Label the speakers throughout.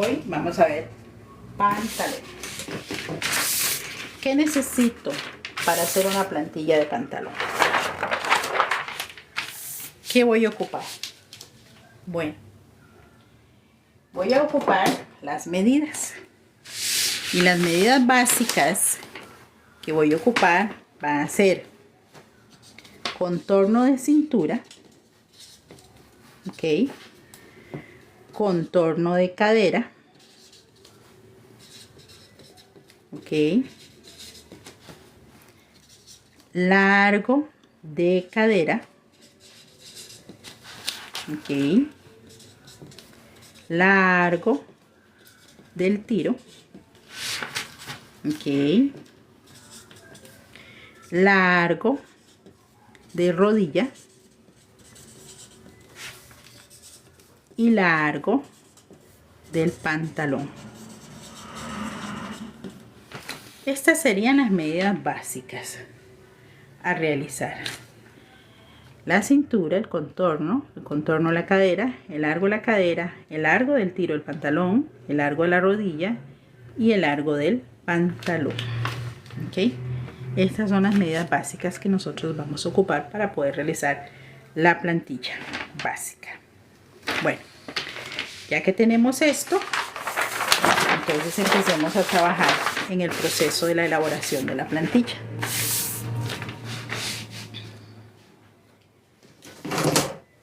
Speaker 1: Hoy vamos a ver pantalón. ¿Qué necesito para hacer una plantilla de pantalón? ¿Qué voy a ocupar? Bueno, voy a ocupar las medidas. Y las medidas básicas que voy a ocupar van a ser contorno de cintura, ok, contorno de cadera, ok, largo de cadera, ok, largo del tiro, ok, largo de rodilla y largo del pantalón. Estas serían las medidas básicas a realizar: la cintura, el contorno de la cadera, el largo de la cadera, el largo del tiro del pantalón, el largo de la rodilla y el largo del pantalón. ¿Ok? Estas son las medidas básicas que nosotros vamos a ocupar para poder realizar la plantilla básica. Bueno, ya que tenemos esto, entonces empecemos a trabajar en el proceso de la elaboración de la plantilla.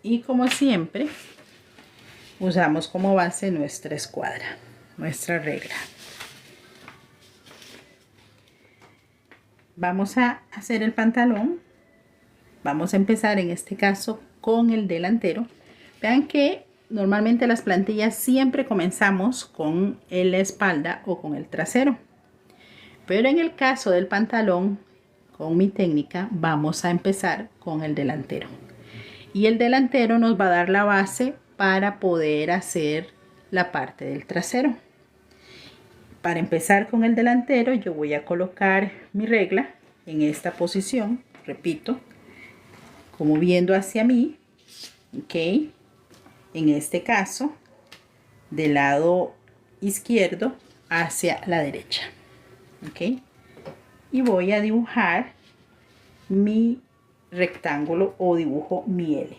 Speaker 1: Y como siempre, usamos como base nuestra escuadra, nuestra regla. Vamos a hacer el pantalón. Vamos a empezar en este caso con el delantero. Vean que normalmente las plantillas siempre comenzamos con la espalda o con el trasero. Pero en el caso del pantalón, con mi técnica, vamos a empezar con el delantero. Y el delantero nos va a dar la base para poder hacer la parte del trasero. Para empezar con el delantero, yo voy a colocar mi regla en esta posición, repito, como viendo hacia mí, ok, en este caso, del lado izquierdo hacia la derecha, ok, y voy a dibujar mi rectángulo o dibujo mi L.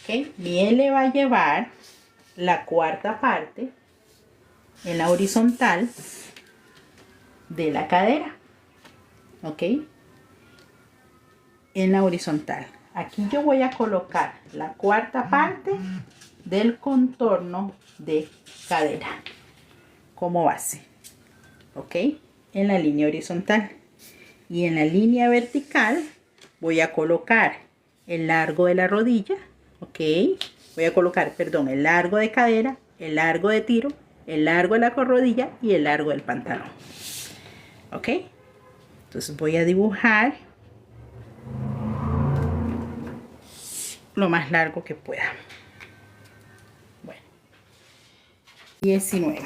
Speaker 1: Ok, mi L va a llevar la cuarta parte en la horizontal de la cadera, ok, en la horizontal. Aquí yo voy a colocar la cuarta parte del contorno de cadera como base, ok, en la línea horizontal. Y en la línea vertical voy a colocar el largo de la rodilla, ok, voy a colocar, perdón, el largo de cadera, el largo de tiro, el largo de la rodilla y el largo del pantalón, ok. Entonces voy a dibujar lo más largo que pueda. Bueno, 19.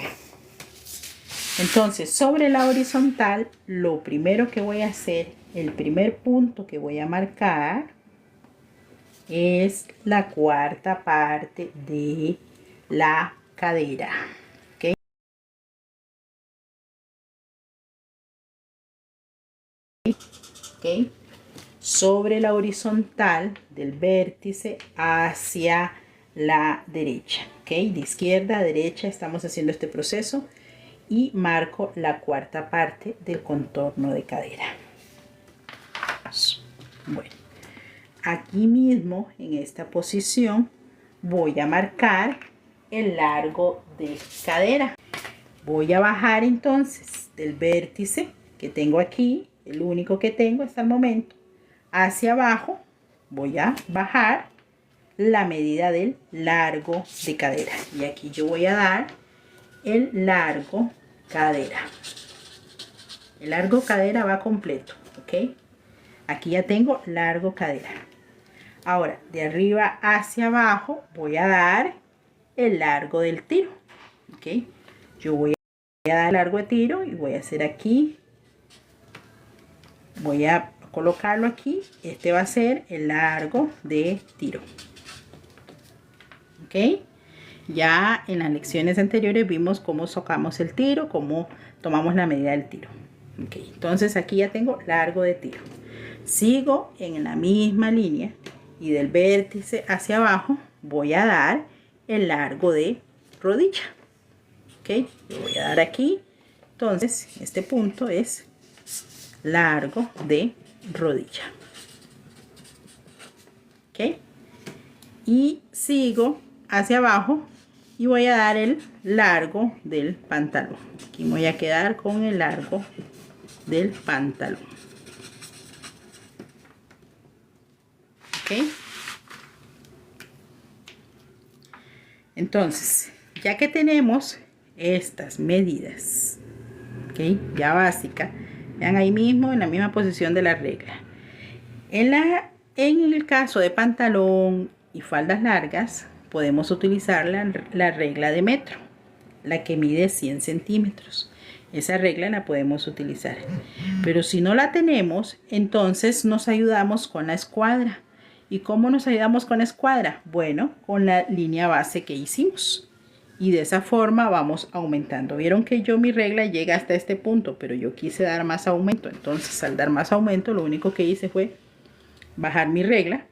Speaker 1: Entonces, sobre la horizontal, lo primero que voy a hacer, el primer punto que voy a marcar es la cuarta parte de la cadera. ¿Ok? ¿Ok? Sobre la horizontal del vértice hacia la derecha. ¿Ok? De izquierda a derecha estamos haciendo este proceso. Y marco la cuarta parte del contorno de cadera. Bueno, aquí mismo en esta posición voy a marcar el largo de cadera. Voy a bajar entonces del vértice que tengo aquí, el único que tengo hasta el momento, hacia abajo. Voy a bajar la medida del largo de cadera y aquí yo voy a dar el largo cadera. El largo cadera va completo, ok. Aquí ya tengo largo cadera. Ahora de arriba hacia abajo voy a dar el largo del tiro, ok. Yo voy a dar el largo de tiro y voy a hacer aquí, voy a colocarlo aquí. Este va a ser el largo de tiro, ok. Ya en las lecciones anteriores vimos cómo sacamos el tiro, cómo tomamos la medida del tiro. Okay, entonces aquí ya tengo largo de tiro. Sigo en la misma línea y del vértice hacia abajo voy a dar el largo de rodilla. Ok, lo voy a dar aquí. Entonces este punto es largo de rodilla. Ok, y sigo hacia abajo y voy a dar el largo del pantalón. Aquí me voy a quedar con el largo del pantalón. Ok, entonces ya que tenemos estas medidas, ok, ya básica, vean ahí mismo en la misma posición de la regla. En el caso de pantalón y faldas largas podemos utilizar la regla de metro, la que mide 100 centímetros. Esa regla la podemos utilizar, pero si no la tenemos, entonces nos ayudamos con la escuadra. ¿Y cómo nos ayudamos con la escuadra? Bueno, con la línea base que hicimos. Y de esa forma vamos aumentando. Vieron que mi regla llega hasta este punto, pero yo quise dar más aumento. Entonces al dar más aumento, lo único que hice fue bajar mi regla,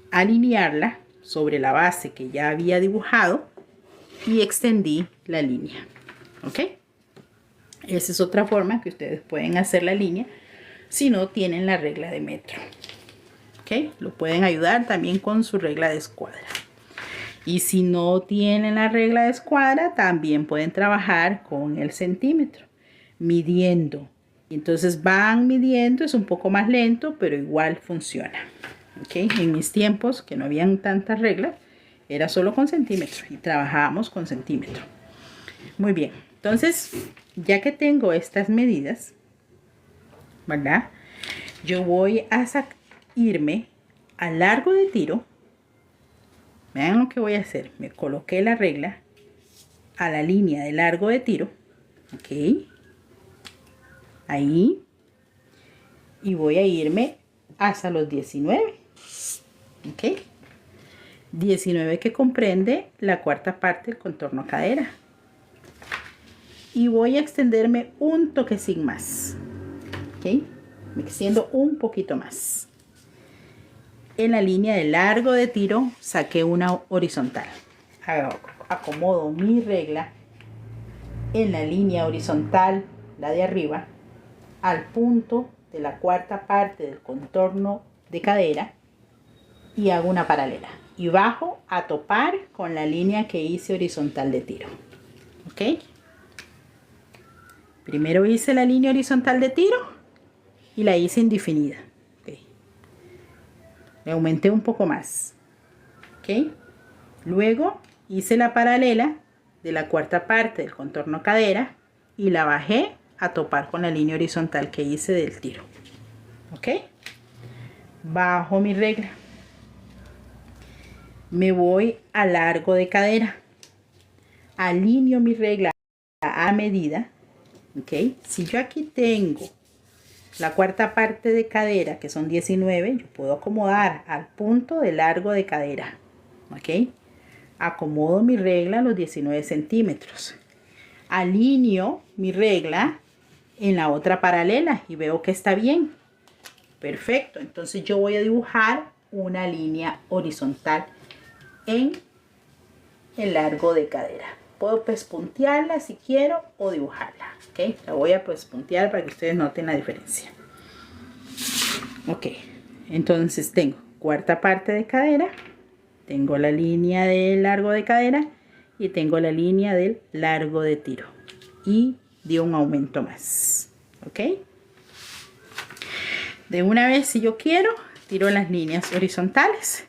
Speaker 1: alinearla sobre la base que ya había dibujado y extendí la línea. ¿Ok? Esa es otra forma que ustedes pueden hacer la línea si no tienen la regla de metro. ¿Ok? Lo pueden ayudar también con su regla de escuadra. Y si no tienen la regla de escuadra, también pueden trabajar con el centímetro, midiendo. Entonces van midiendo, es un poco más lento, pero igual funciona. ¿Okay? En mis tiempos, que no habían tantas reglas, era solo con centímetro y trabajábamos con centímetro. Muy bien, entonces ya que tengo estas medidas, ¿verdad? Yo voy a irme al largo de tiro. Vean lo que voy a hacer. Me coloqué la regla a la línea de largo de tiro. Ok. Ahí. Y voy a irme hasta los 19. Ok. 19 que comprende la cuarta parte del contorno cadera. Y voy a extenderme un toquecín más. Ok. Me extiendo un poquito más. En la línea de largo de tiro saqué una horizontal. Acomodo mi regla en la línea horizontal, la de arriba, al punto de la cuarta parte del contorno de cadera y hago una paralela. Y bajo a topar con la línea que hice horizontal de tiro. ¿Ok? Primero hice la línea horizontal de tiro y la hice indefinida. ¿Okay? Le aumenté un poco más. ¿Ok? Luego hice la paralela de la cuarta parte del contorno cadera y la bajé a topar con la línea horizontal que hice del tiro. ¿Ok? Bajo mi regla. Me voy a largo de cadera. Alineo mi regla a medida. ¿Ok? Si yo aquí tengo la cuarta parte de cadera, que son 19, yo puedo acomodar al punto de largo de cadera. ¿Ok? Acomodo mi regla a los 19 centímetros. Alineo mi regla en la otra paralela y veo que está bien. Perfecto. Entonces yo voy a dibujar una línea horizontal en el largo de cadera. Puedo pespuntearla si quiero o dibujarla. ¿Ok? La voy a pespuntear para que ustedes noten la diferencia. Ok. Entonces tengo cuarta parte de cadera. Tengo la línea del largo de cadera y tengo la línea del largo de tiro. Y di un aumento más. ¿Ok? De una vez, si yo quiero, tiro las líneas horizontales.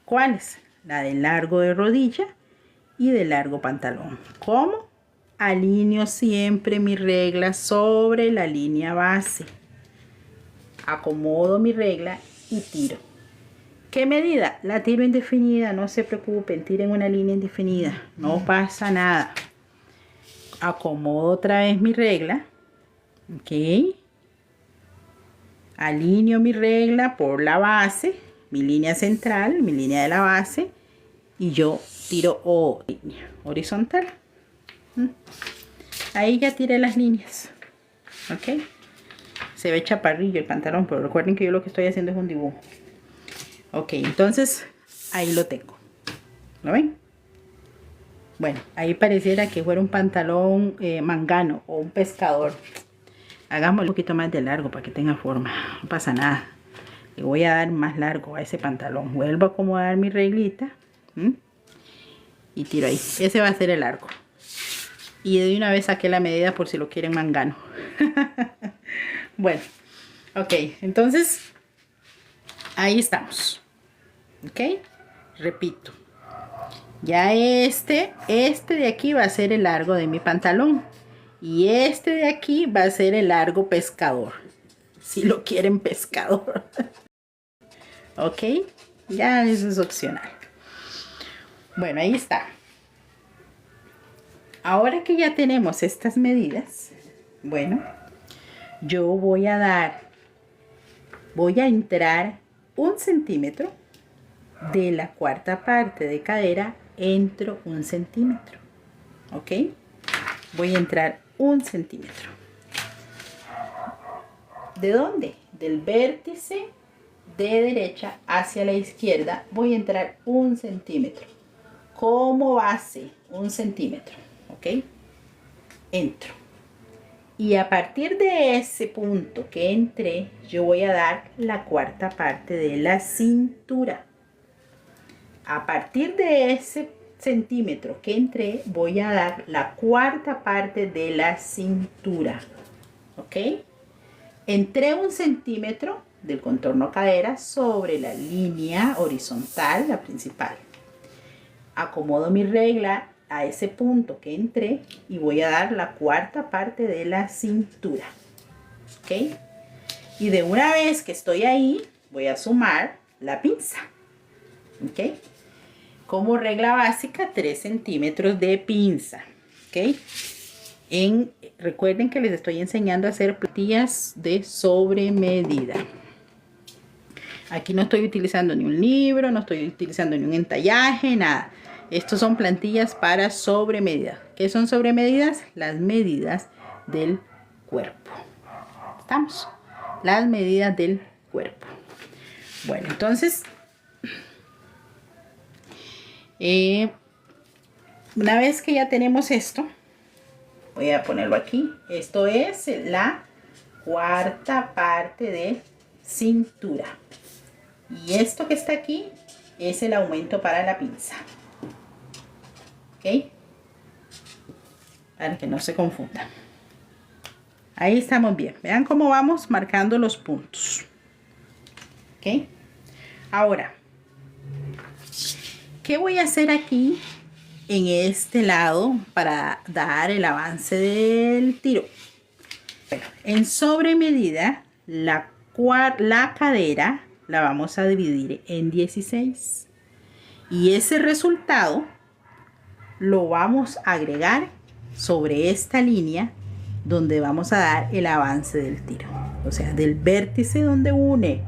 Speaker 1: ¿Cuáles? La del largo de rodilla y del largo pantalón. ¿Cómo? Alineo siempre mi regla sobre la línea base. Acomodo mi regla y tiro. ¿Qué medida? La tiro indefinida, no se preocupen, tiren una línea indefinida, no pasa nada. Acomodo otra vez mi regla, ok. Alineo mi regla por la base, mi línea central, mi línea de la base, y yo tiro o línea horizontal. Ahí ya tiré las líneas. Ok. Se ve chaparrillo el pantalón, pero recuerden que yo lo que estoy haciendo es un dibujo. Ok, entonces ahí lo tengo. ¿Lo ven? Bueno, ahí pareciera que fuera un pantalón mangano o un pescador. Hagamos un poquito más de largo para que tenga forma. No pasa nada. Le voy a dar más largo a ese pantalón. Vuelvo a acomodar mi reglita. Y tiro ahí. Ese va a ser el largo. Y de una vez saqué la medida por si lo quieren mangano. Bueno, ok. Entonces, ahí estamos. Ok. Repito. Ya este de aquí va a ser el largo de mi pantalón. Y este de aquí va a ser el largo pescador. Si lo quieren pescador. Ok. Ya eso es opcional. Bueno, ahí está. Ahora que ya tenemos estas medidas, bueno, yo voy a entrar 1 centímetro de la cuarta parte de cadera, entro 1 centímetro, ¿ok? Voy a entrar 1 centímetro. ¿De dónde? Del vértice de derecha hacia la izquierda voy a entrar 1 centímetro. Como base, 1 centímetro, ¿ok? Entro. Y a partir de ese punto que entré, yo voy a dar la cuarta parte de la cintura. A partir de ese centímetro que entré, voy a dar la cuarta parte de la cintura. ¿Ok? Entré 1 centímetro del contorno cadera sobre la línea horizontal, la principal. Acomodo mi regla a ese punto que entré y voy a dar la cuarta parte de la cintura. ¿Ok? Y de una vez que estoy ahí, voy a sumar la pinza. ¿Ok? Como regla básica, 3 centímetros de pinza. ¿Ok? Recuerden que les estoy enseñando a hacer plantillas de sobre medida. Aquí no estoy utilizando ni un libro, no estoy utilizando ni un entallaje, nada. Estos son plantillas para sobre medida. ¿Qué son sobre medidas? Las medidas del cuerpo. ¿Estamos? Las medidas del cuerpo. Bueno, entonces, una vez que ya tenemos esto, voy a ponerlo aquí. Esto es la cuarta parte de cintura. Y esto que está aquí es el aumento para la pinza. ¿Ok? Para que no se confundan. Ahí estamos bien. Vean cómo vamos marcando los puntos. ¿Ok? Ahora, ¿qué voy a hacer aquí en este lado para dar el avance del tiro? Bueno, en sobre medida, la cadera la vamos a dividir en 16. Y ese resultado lo vamos a agregar sobre esta línea donde vamos a dar el avance del tiro. O sea, del vértice donde une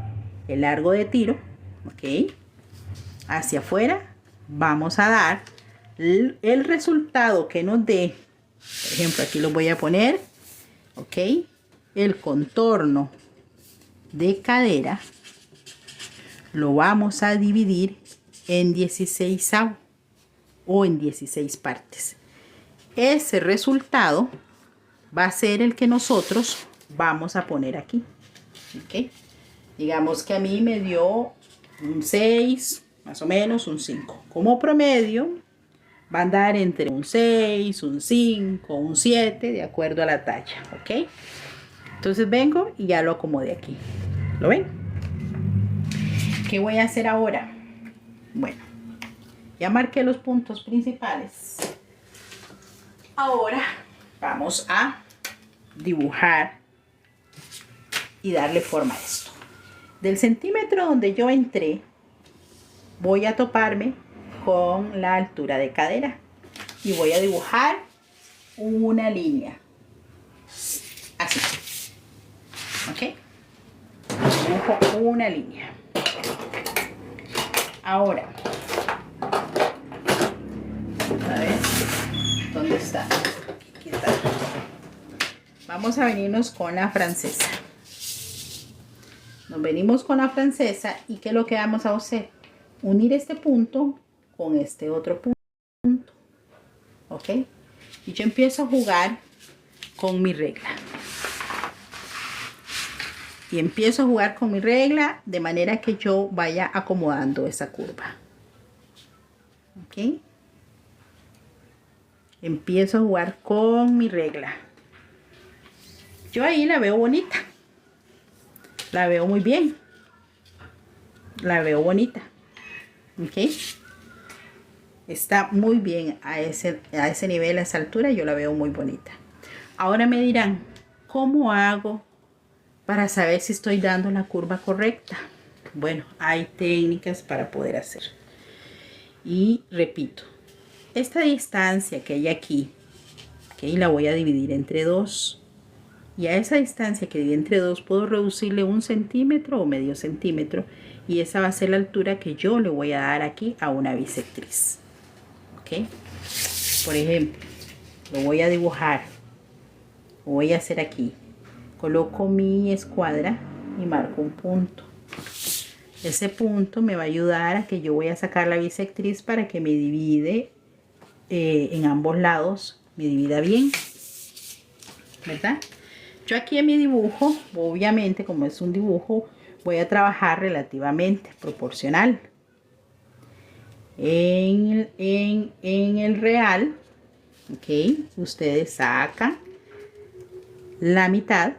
Speaker 1: el largo de tiro, ¿ok? Hacia afuera vamos a dar el resultado que nos dé. Por ejemplo, aquí lo voy a poner, ¿ok? El contorno de cadera lo vamos a dividir en 16avos o en 16 partes. Ese resultado va a ser el que nosotros vamos a poner aquí. ¿Ok? Digamos que a mí me dio un 6, más o menos un 5. Como promedio va a andar entre un 6, un 5, un 7, de acuerdo a la talla. ¿Ok? Entonces vengo y ya lo acomodé aquí. ¿Lo ven? ¿Qué voy a hacer ahora? Bueno, ya marqué los puntos principales. Ahora vamos a dibujar y darle forma a esto. Del centímetro donde yo entré, voy a toparme con la altura de cadera y voy a dibujar una línea. Así. ¿Ok? Dibujo una línea. Ahora, está. Aquí está. Vamos a venirnos con la francesa. Nos venimos con la francesa y ¿qué es lo que vamos a hacer? Unir este punto con este otro punto. ¿Ok? Y yo empiezo a jugar con mi regla. Y empiezo a jugar con mi regla de manera que yo vaya acomodando esa curva. ¿Ok? Empiezo a jugar con mi regla. Yo ahí la veo bonita. La veo muy bien. La veo bonita. ¿Ok? Está muy bien a ese nivel, a esa altura. Yo la veo muy bonita. Ahora me dirán, ¿cómo hago para saber si estoy dando la curva correcta? Bueno, hay técnicas para poder hacer. Y repito, esta distancia que hay aquí, ¿okay? La voy a dividir entre 2. Y a esa distancia que dividí entre 2 puedo reducirle 1 centímetro o medio centímetro. Y esa va a ser la altura que yo le voy a dar aquí a una bisectriz. ¿Ok? Por ejemplo, lo voy a dibujar. Lo voy a hacer aquí. Coloco mi escuadra y marco un punto. Ese punto me va a ayudar a que yo voy a sacar la bisectriz para que me divide en ambos lados. Me divida bien. ¿Verdad? Yo aquí en mi dibujo, obviamente como es un dibujo, voy a trabajar relativamente proporcional. En el real, ok, ustedes sacan la mitad,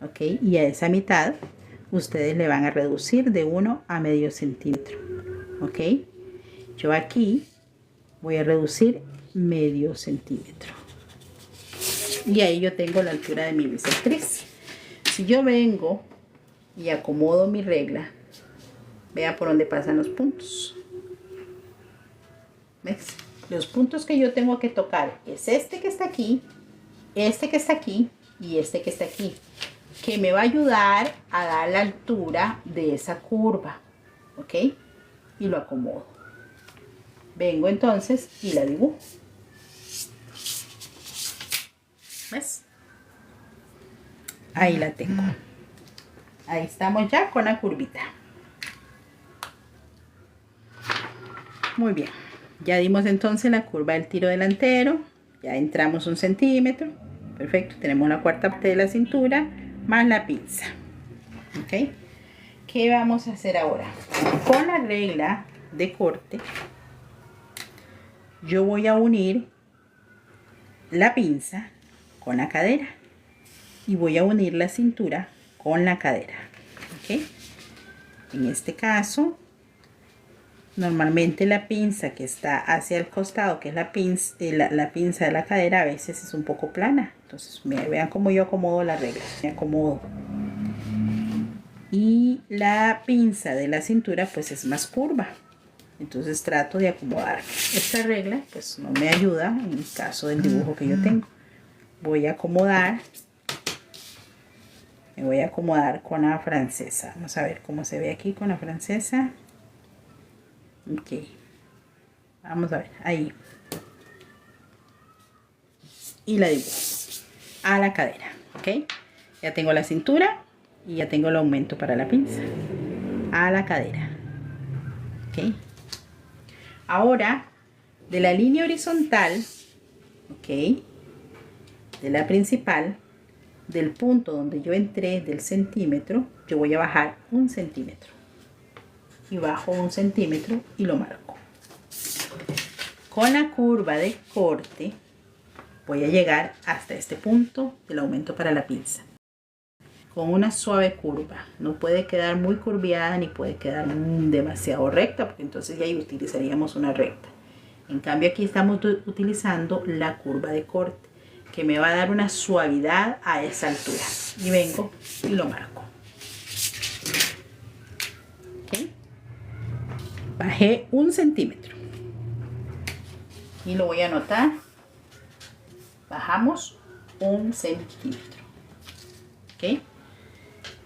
Speaker 1: ok, y a esa mitad ustedes le van a reducir de 1 a medio centímetro, ok. Yo aquí voy a reducir medio centímetro. Y ahí yo tengo la altura de mi bisectriz. Si yo vengo y acomodo mi regla, vea por dónde pasan los puntos. ¿Ves? Los puntos que yo tengo que tocar es este que está aquí, este que está aquí y este que está aquí, que me va a ayudar a dar la altura de esa curva. ¿Ok? Y lo acomodo. Vengo entonces y la dibujo. ¿Ves? Ahí la tengo. Ahí estamos ya con la curvita. Muy bien. Ya dimos entonces la curva del tiro delantero. Ya entramos 1 centímetro. Perfecto. Tenemos la cuarta parte de la cintura más la pinza. ¿Ok? ¿Qué vamos a hacer ahora? Con la regla de corte, yo voy a unir la pinza con la cadera y voy a unir la cintura con la cadera. ¿Ok? En este caso, normalmente la pinza que está hacia el costado, que es la pinza de la cadera, a veces es un poco plana. Entonces, vean cómo yo acomodo la regla. Me acomodo. Y la pinza de la cintura pues es más curva. Entonces trato de acomodar. Esta regla pues no me ayuda en el caso del dibujo que yo tengo. Voy a acomodar. Me voy a acomodar con la francesa. Vamos a ver cómo se ve aquí con la francesa. Ok. Vamos a ver. Ahí. Y la dibujo. A la cadera. Ok. Ya tengo la cintura. Y ya tengo el aumento para la pinza. A la cadera. Ok. Ahora, de la línea horizontal, ok, de la principal, del punto donde yo entré del centímetro, yo voy a bajar 1 centímetro. Y bajo 1 centímetro y lo marco. Con la curva de corte, voy a llegar hasta este punto del aumento para la pinza. Con una suave curva. No puede quedar muy curviada ni puede quedar demasiado recta, porque entonces ya ahí utilizaríamos una recta. En cambio aquí estamos utilizando la curva de corte, que me va a dar una suavidad a esa altura. Y vengo y lo marco. ¿Okay? Bajé 1 centímetro. Y lo voy a anotar. Bajamos 1 centímetro. ¿Ok?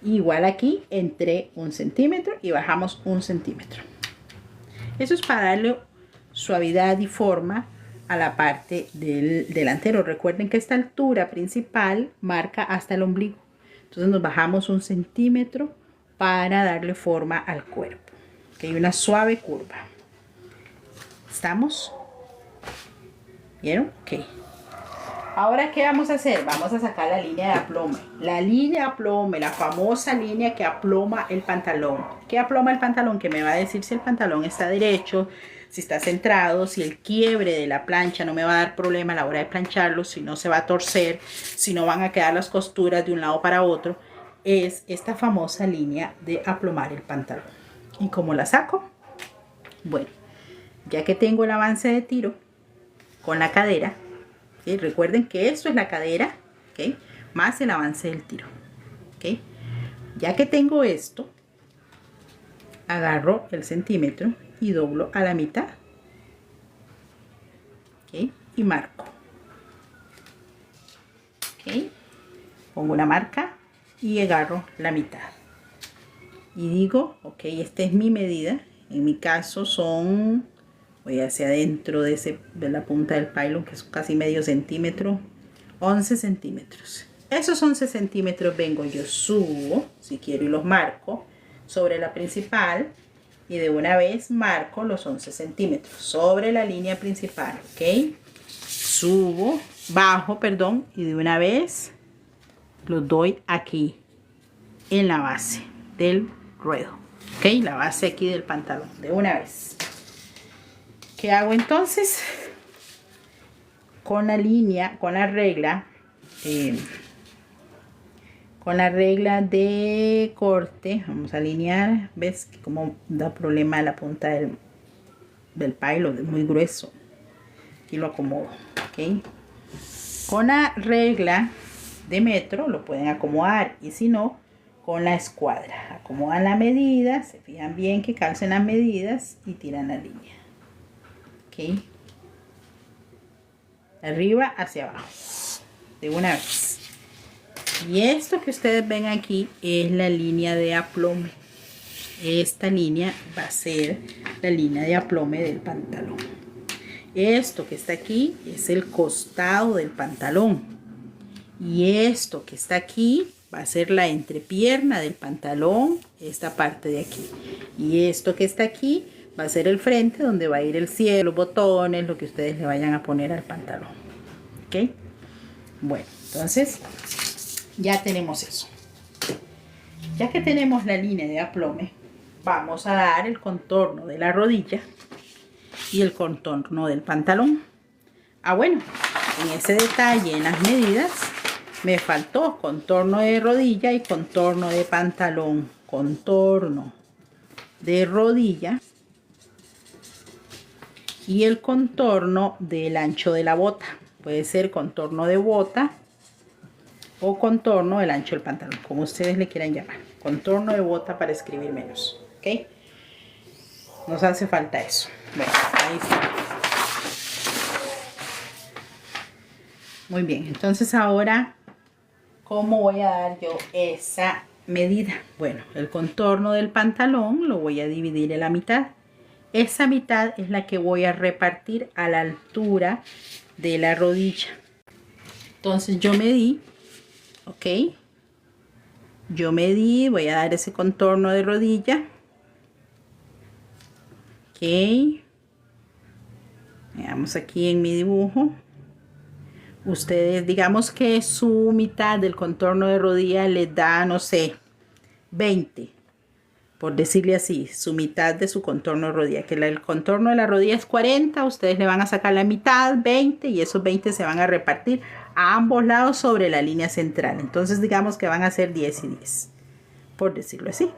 Speaker 1: Igual aquí entré 1 centímetro y bajamos 1 centímetro. Eso es para darle suavidad y forma a la parte del delantero. Recuerden que esta altura principal marca hasta el ombligo. Entonces nos bajamos 1 centímetro para darle forma al cuerpo. Que hay una suave curva. ¿Estamos? ¿Vieron? Ok. Ahora, ¿qué vamos a hacer? Vamos a sacar la línea de aplome. La línea de aplome, la famosa línea que aploma el pantalón. ¿Qué aploma el pantalón? Que me va a decir si el pantalón está derecho, si está centrado, si el quiebre de la plancha no me va a dar problema a la hora de plancharlo, si no se va a torcer, si no van a quedar las costuras de un lado para otro. Es esta famosa línea de aplomar el pantalón. ¿Y cómo la saco? Bueno, ya que tengo el avance de tiro con la cadera, ¿okay? Recuerden que esto es la cadera, ¿okay? Más el avance del tiro, ¿okay? Ya que tengo esto, agarro el centímetro y doblo a la mitad, ¿okay? Y marco, ¿okay? Pongo una marca y agarro la mitad y digo, ok, esta es mi medida. En mi caso son, voy hacia adentro de la punta del pylon, que es casi medio centímetro, 11 centímetros. Esos 11 centímetros vengo, yo subo, si quiero, y los marco sobre la principal. Y de una vez marco los 11 centímetros sobre la línea principal, ¿ok? Subo, bajo, perdón, y de una vez los doy aquí, en la base del ruedo, ¿ok? La base aquí del pantalón, de una vez. ¿Qué hago entonces? Con la línea, con la regla de corte, vamos a alinear. ¿Ves cómo da problema la punta del pylon? Es muy grueso. Aquí lo acomodo, ¿ok? Con la regla de metro lo pueden acomodar, y si no, con la escuadra. Acomodan la medida, se fijan bien que calcen las medidas y tiran la línea, ¿ok? Arriba hacia abajo, de una vez. Y esto que ustedes ven aquí es la línea de aplome. Esta línea va a ser la línea de aplome del pantalón. Esto que está aquí es el costado del pantalón. Y esto que está aquí va a ser la entrepierna del pantalón, esta parte de aquí. Y esto que está aquí va a ser el frente, donde va a ir el cierre, los botones, lo que ustedes le vayan a poner al pantalón. ¿Ok? Bueno, entonces ya tenemos eso. Ya que tenemos la línea de aplome, vamos a dar el contorno de la rodilla y el contorno del pantalón. Ah, bueno, en ese detalle, en las medidas, me faltó contorno de rodilla y contorno de pantalón. Contorno de rodilla y el contorno del ancho de la bota. Puede ser contorno de bota o contorno del ancho del pantalón, como ustedes le quieran llamar. Contorno de bota para escribir menos, ¿ok? Nos hace falta eso. Bueno, ahí está. Muy bien, entonces ahora, ¿cómo voy a dar yo esa medida? Bueno, el contorno del pantalón lo voy a dividir en la mitad. Esa mitad es la que voy a repartir a la altura de la rodilla. Entonces yo medí, ¿ok? Yo medí, voy a dar ese contorno de rodilla. Ok. Veamos aquí en mi dibujo. Ustedes, digamos que su mitad del contorno de rodilla les da, no sé, 20. Por decirle así, su mitad de su contorno de rodilla. Que el contorno de la rodilla es 40, ustedes le van a sacar la mitad, 20, y esos 20 se van a repartir a ambos lados sobre la línea central. Entonces digamos que van a ser 10 y 10, por decirlo así.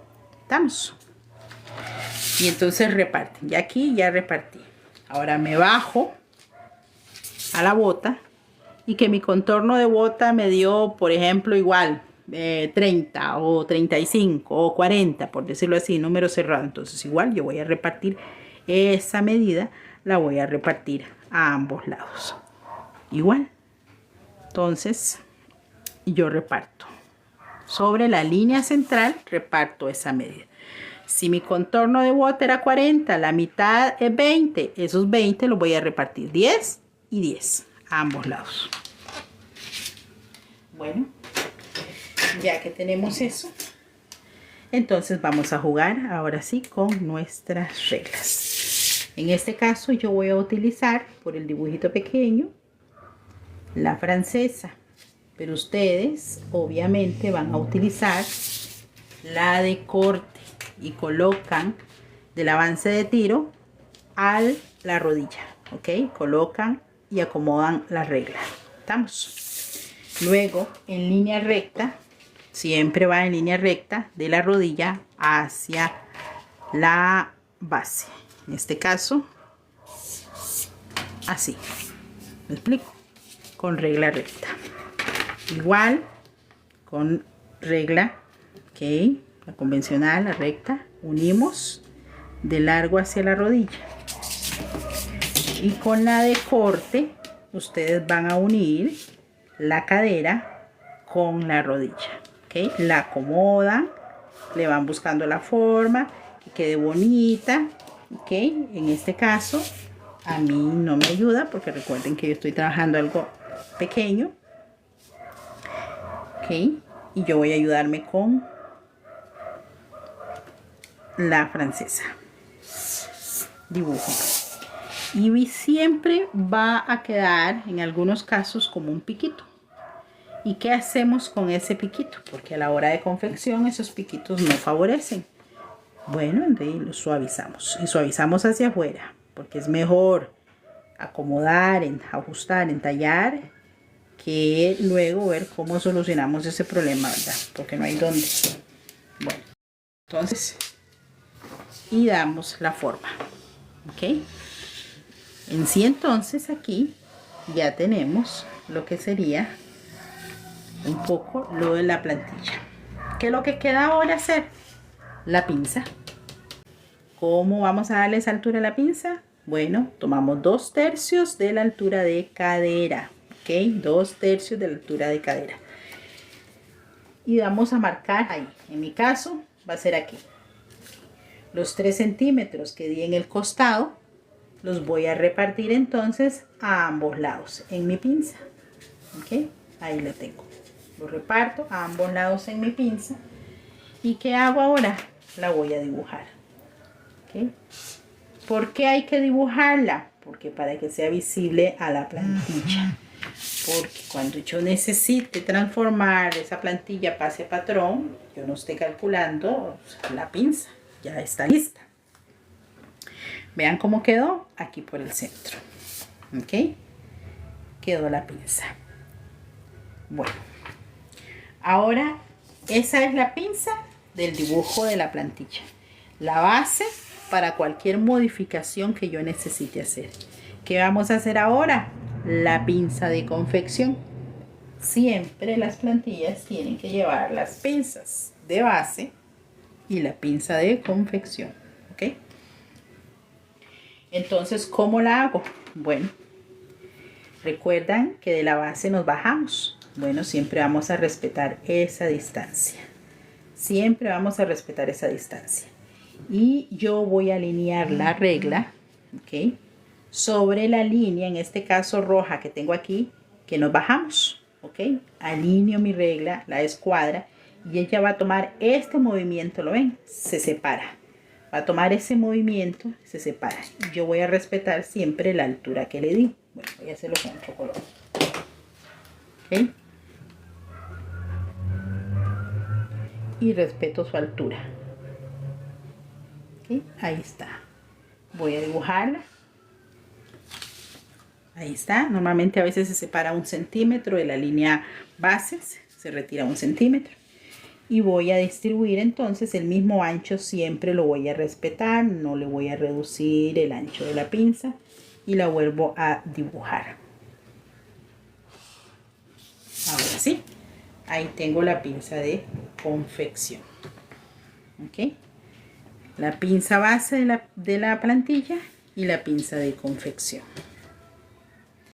Speaker 1: ¿Estamos? Y entonces reparten. Y aquí ya repartí. Ahora me bajo a la bota y que mi contorno de bota me dio, por ejemplo, igual 30 o 35 o 40, por decirlo así, número cerrado. Entonces igual yo voy a repartir esa medida, la voy a repartir a ambos lados. Igual. Entonces yo reparto. Sobre la línea central reparto esa medida. Si mi contorno de bota era 40, la mitad es 20. Esos 20 los voy a repartir 10 y 10 a ambos lados. Bueno, ya que tenemos eso, entonces vamos a jugar ahora sí con nuestras reglas. En este caso yo voy a utilizar, por el dibujito pequeño, la francesa, pero ustedes obviamente van a utilizar la de corte y colocan del avance de tiro a la rodilla, ¿ok? Colocan y acomodan la regla. ¿Estamos? Luego, en línea recta, siempre va en línea recta de la rodilla hacia la base. En este caso, así. ¿Me explico? Con regla recta. Igual, con regla, ok, la convencional, la recta, unimos de largo hacia la rodilla. Y con la de corte, ustedes van a unir la cadera con la rodilla. ¿Okay? La acomodan, le van buscando la forma, que quede bonita. ¿Okay? En este caso, a mí no me ayuda porque recuerden que yo estoy trabajando algo pequeño. ¿Okay? Y yo voy a ayudarme con la francesa. Dibujo. Y siempre va a quedar en algunos casos como un piquito. ¿Y qué hacemos con ese piquito? Porque a la hora de confección esos piquitos no favorecen. Bueno, entonces los suavizamos. Y suavizamos hacia afuera. Porque es mejor acomodar, ajustar, entallar, que luego ver cómo solucionamos ese problema, ¿verdad? Porque no hay dónde. Bueno, entonces, y damos la forma. ¿Ok? En sí, entonces aquí ya tenemos lo que sería un poco lo de la plantilla. ¿Qué es lo que queda ahora hacer? La pinza. ¿Cómo vamos a darle esa altura a la pinza? Bueno, tomamos 2/3 de la altura de cadera. ¿Ok? 2/3 de la altura de cadera. Y vamos a marcar ahí. En mi caso va a ser aquí. Los 3 centímetros que di en el costado los voy a repartir entonces a ambos lados en mi pinza. ¿Ok? Ahí la tengo. Lo reparto a ambos lados en mi pinza. ¿Y qué hago ahora? La voy a dibujar. ¿Ok? ¿Por qué hay que dibujarla? Porque para que sea visible a la plantilla. Porque cuando yo necesite transformar esa plantilla pase a patrón, yo no esté calculando la pinza. Ya está lista. Vean cómo quedó aquí por el centro. ¿Ok? Quedó la pinza. Bueno. Ahora, esa es la pinza del dibujo de la plantilla. La base para cualquier modificación que yo necesite hacer. ¿Qué vamos a hacer ahora? La pinza de confección. Siempre las plantillas tienen que llevar las pinzas de base y la pinza de confección. ¿Ok? Entonces, ¿cómo la hago? Bueno, recuerdan que de la base nos bajamos. Bueno, siempre vamos a respetar esa distancia. Siempre vamos a respetar esa distancia. Y yo voy a alinear la regla, ¿ok? Sobre la línea, en este caso roja que tengo aquí, que nos bajamos, ¿ok? Alineo mi regla, la escuadra, y ella va a tomar este movimiento, ¿lo ven? Se separa. Va a tomar ese movimiento, se separa. Y yo voy a respetar siempre la altura que le di. Bueno, voy a hacerlo con otro color. ¿Ok? Y respeto su altura. ¿Ok? Ahí está. Voy a dibujarla. Ahí está. Normalmente a veces se separa 1 centímetro de la línea base. Se retira 1 centímetro. Y voy a distribuir entonces el mismo ancho. Siempre lo voy a respetar. No le voy a reducir el ancho de la pinza. Y la vuelvo a dibujar. Ahora sí. Ahí tengo la pinza de confección. ¿Ok? La pinza base de la plantilla y la pinza de confección.